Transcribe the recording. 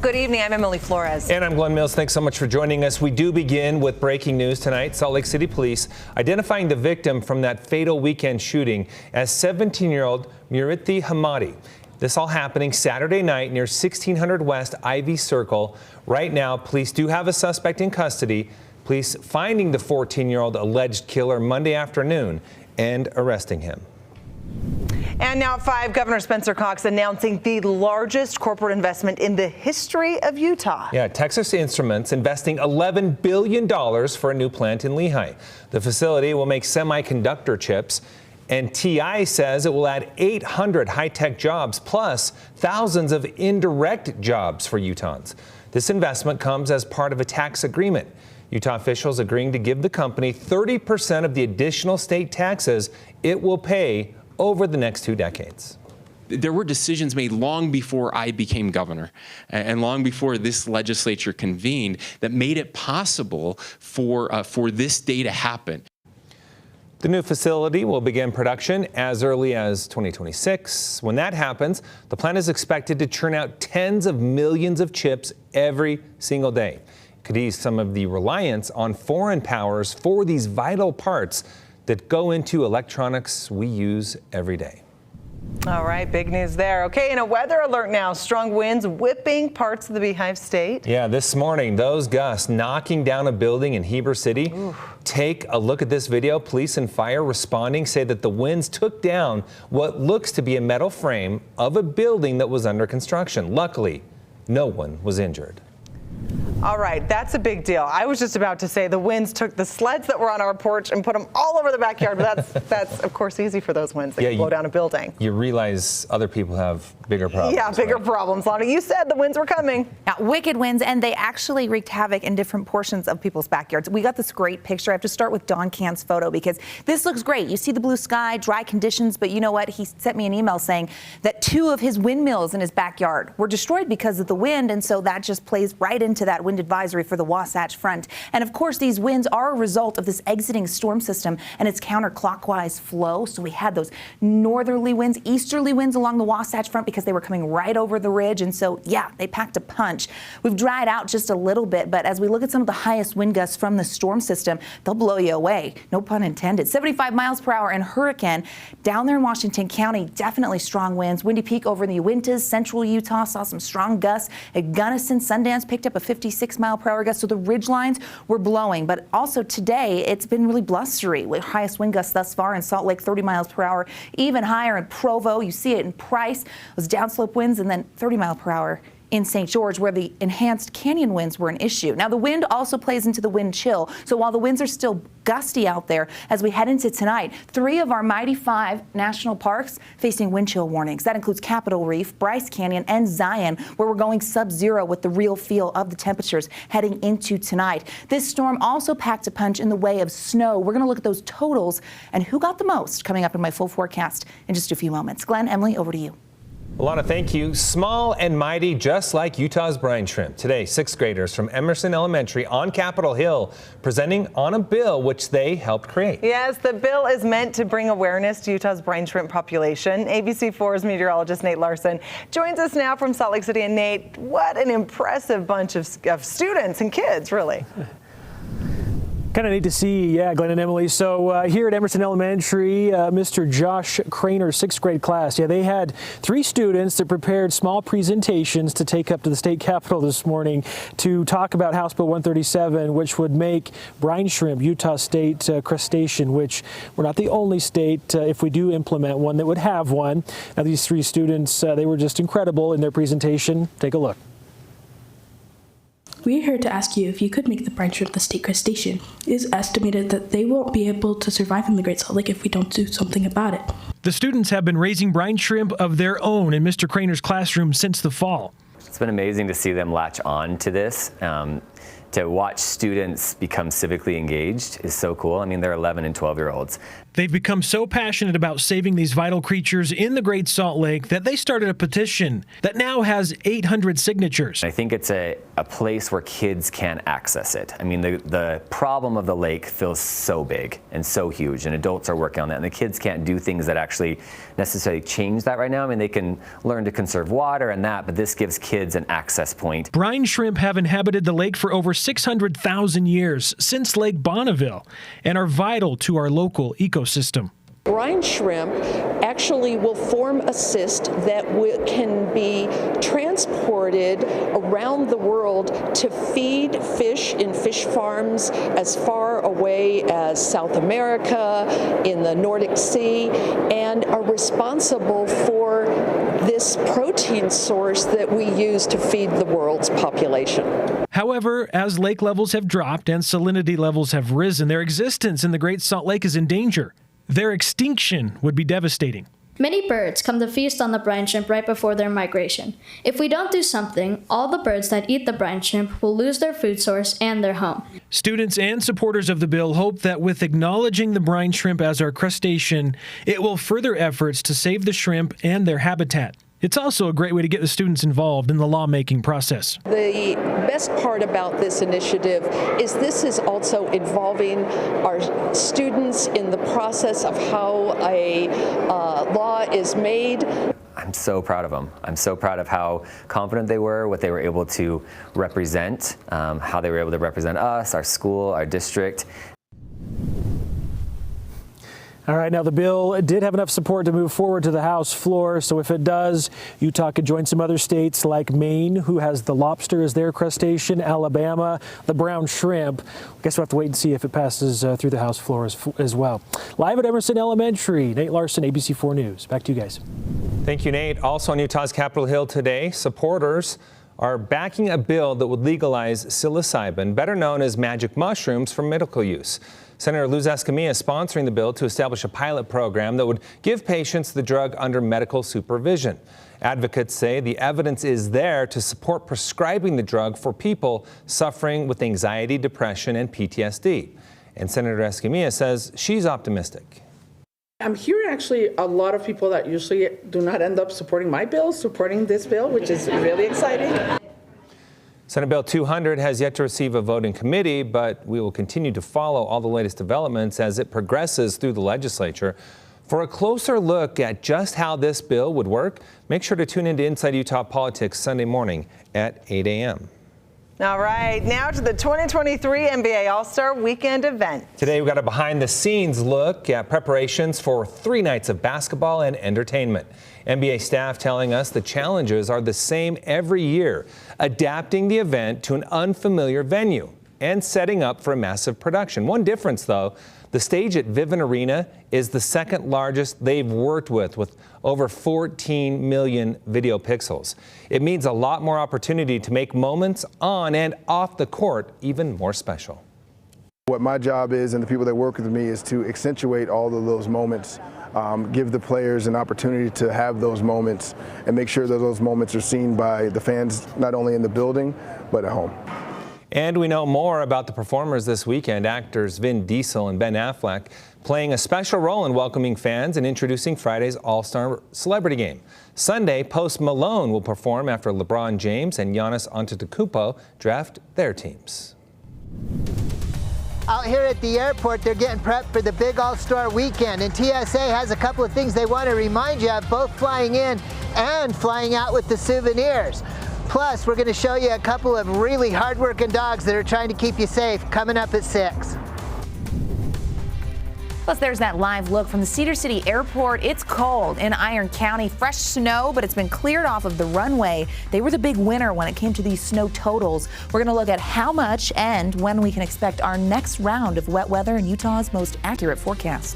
Good evening. I'm Emily Flores. And I'm Glenn Mills. Thanks so much for joining us. We do begin with breaking news tonight. Salt Lake City police identifying the victim from that fatal weekend shooting as 17-year-old Murithi Hamadi. This all happening Saturday night near 1600 West Ivy Circle. Right now, police do have a suspect in custody. Police finding the 14-year-old alleged killer Monday afternoon and arresting him. And now at 5, Governor Spencer Cox announcing the largest corporate investment in the history of Utah. Yeah, Texas Instruments investing $11 billion for a new plant in Lehi. The facility will make semiconductor chips, and TI says it will add 800 high-tech jobs plus thousands of indirect jobs for Utahns. This investment comes as part of a tax agreement. Utah officials agreeing to give the company 30% of the additional state taxes it will pay over the next 2 decades. There were decisions made long before I became governor and long before this legislature convened that made it possible for this day to happen. The new facility will begin production as early as 2026. When that happens, the plant is expected to churn out tens of millions of chips every single day. It could ease some of the reliance on foreign powers for these vital parts that go into electronics we use every day. All right, big news there. Okay, and a weather alert now. Strong winds whipping parts of the Beehive State. Yeah, this morning, those gusts knocking down a building in Heber City. Oof. Take a look at this video. Police and fire responding say that the winds took down what looks to be a metal frame of a building that was under construction. Luckily, no one was injured. All right, that's a big deal. I was just about to say the winds took the sleds that were on our porch and put them all over the backyard, but that's of course easy for those winds that can blow down a building. You realize other people have bigger problems. Yeah, bigger problems, Lonnie. You said the winds were coming. Now, wicked winds, and they actually wreaked havoc in different portions of people's backyards. We got this great picture. I have to start with Don Can's photo because this looks great. You see the blue sky, dry conditions, but you know what? He sent me an email saying that 2 of his windmills in his backyard were destroyed because of the wind, and so that just plays right into that wind advisory for the Wasatch Front. And of course, these winds are a result of this exiting storm system and its counterclockwise flow. So we had those northerly winds, easterly winds along the Wasatch Front because they were coming right over the ridge. And so, yeah, they packed a punch. We've dried out just a little bit, but as we look at some of the highest wind gusts from the storm system, they'll blow you away. No pun intended. 75 miles per hour in Hurricane down there in Washington County. Definitely strong winds. Windy Peak over in the Uintas, central Utah saw some strong gusts. At Gunnison, Sundance picked up a 56-mile-per-hour gust, so the ridge lines were blowing. But also today, it's been really blustery with highest wind gusts thus far in Salt Lake, 30 miles per hour, even higher in Provo. You see it in Price, those downslope winds, and then 30 mile per hour in St. George, where the enhanced canyon winds were an issue. Now, the wind also plays into the wind chill. So while the winds are still gusty out there, as we head into tonight, 3 of our mighty 5 national parks facing wind chill warnings. That includes Capitol Reef, Bryce Canyon, and Zion, where we're going sub-zero with the real feel of the temperatures heading into tonight. This storm also packed a punch in the way of snow. We're going to look at those totals and who got the most coming up in my full forecast in just a few moments. Glenn, Emily, over to you. Alana, thank you. Small and mighty, just like Utah's brine shrimp. Today, 6th graders from Emerson Elementary on Capitol Hill presenting on a bill which they helped create. Yes, the bill is meant to bring awareness to Utah's brine shrimp population. ABC4's meteorologist Nate Larson joins us now from Salt Lake City. And Nate, what an impressive bunch of students and kids, really. Kind of neat to see, yeah, Glenn and Emily. So here at Emerson Elementary, Mr. Josh Craner's 6th grade class, yeah, they had 3 students that prepared small presentations to take up to the state capitol this morning to talk about House Bill 137, which would make brine shrimp Utah state crustacean, which we're not the only state, if we do implement one, that would have one. Now, these 3 students, they were just incredible in their presentation. Take a look. We're here to ask you if you could make the brine shrimp the state crustacean. It is estimated that they won't be able to survive in the Great Salt Lake if we don't do something about it. The students have been raising brine shrimp of their own in Mr. Craner's classroom since the fall. It's been amazing to see them latch on to this. To watch students become civically engaged is so cool. I mean, they're 11 and 12-year-olds. They've become so passionate about saving these vital creatures in the Great Salt Lake that they started a petition that now has 800 signatures. I think it's a place where kids can access it. I mean, the problem of the lake feels so big and so huge, and adults are working on that, and the kids can't do things that actually necessarily change that right now. I mean, they can learn to conserve water and that, but this gives kids an access point. Brine shrimp have inhabited the lake for over 600,000 years, since Lake Bonneville, and are vital to our local ecosystem. Brine shrimp actually will form a cyst that can be transported around the world to feed fish in fish farms as far away as South America, in the Nordic Sea, and are responsible for this protein source that we use to feed the world's population. However, as lake levels have dropped and salinity levels have risen, their existence in the Great Salt Lake is in danger. Their extinction would be devastating. Many birds come to feast on the brine shrimp right before their migration. If we don't do something, all the birds that eat the brine shrimp will lose their food source and their home. Students and supporters of the bill hope that with acknowledging the brine shrimp as our crustacean, it will further efforts to save the shrimp and their habitat. It's also a great way to get the students involved in the lawmaking process. The best part about this initiative is this is also involving our students in the process of how a law is made. I'm so proud of them. I'm so proud of how confident they were, what they were able to represent, how they were able to represent us, our school, our district. All right, now the bill did have enough support to move forward to the House floor, so if it does, Utah could join some other states like Maine, who has the lobster as their crustacean, Alabama, the brown shrimp. I guess we'll have to wait and see if it passes through the House floor as well. Live at Emerson Elementary, Nate Larson, ABC4 News. Back to you guys. Thank you, Nate. Also on Utah's Capitol Hill today, supporters are backing a bill that would legalize psilocybin, better known as magic mushrooms, for medical use. Senator Luz Escamilla is sponsoring the bill to establish a pilot program that would give patients the drug under medical supervision. Advocates say the evidence is there to support prescribing the drug for people suffering with anxiety, depression, and PTSD. And Senator Escamilla says she's optimistic. I'm hearing actually a lot of people that usually do not end up supporting my bill, supporting this bill, which is really exciting. Senate Bill 200 has yet to receive a vote in committee, but we will continue to follow all the latest developments as it progresses through the legislature. For a closer look at just how this bill would work, make sure to tune into Inside Utah Politics Sunday morning at 8 a.m. All right, now to the 2023 NBA All-Star Weekend event. Today we've got a behind-the-scenes look at preparations for 3 nights of basketball and entertainment. NBA staff telling us the challenges are the same every year, adapting the event to an unfamiliar venue and setting up for a massive production. One difference, though, the stage at Vivint Arena is the second largest they've worked with over 14 million video pixels. It means a lot more opportunity to make moments on and off the court even more special. What my job is, and the people that work with me, is to accentuate all of those moments, give the players an opportunity to have those moments, and make sure that those moments are seen by the fans, not only in the building, but at home. And we know more about the performers this weekend. Actors Vin Diesel and Ben Affleck playing a special role in welcoming fans and introducing Friday's All-Star Celebrity Game. Sunday, Post Malone will perform after LeBron James and Giannis Antetokounmpo draft their teams. Out here at the airport, they're getting prepped for the big All-Star Weekend, and TSA has a couple of things they want to remind you of, both flying in and flying out with the souvenirs. Plus, we're going to show you a couple of really hard-working dogs that are trying to keep you safe coming up at 6. Plus, there's that live look from the Cedar City Airport. It's cold in Iron County. Fresh snow, but it's been cleared off of the runway. They were the big winner when it came to these snow totals. We're going to look at how much and when we can expect our next round of wet weather in Utah's most accurate forecast.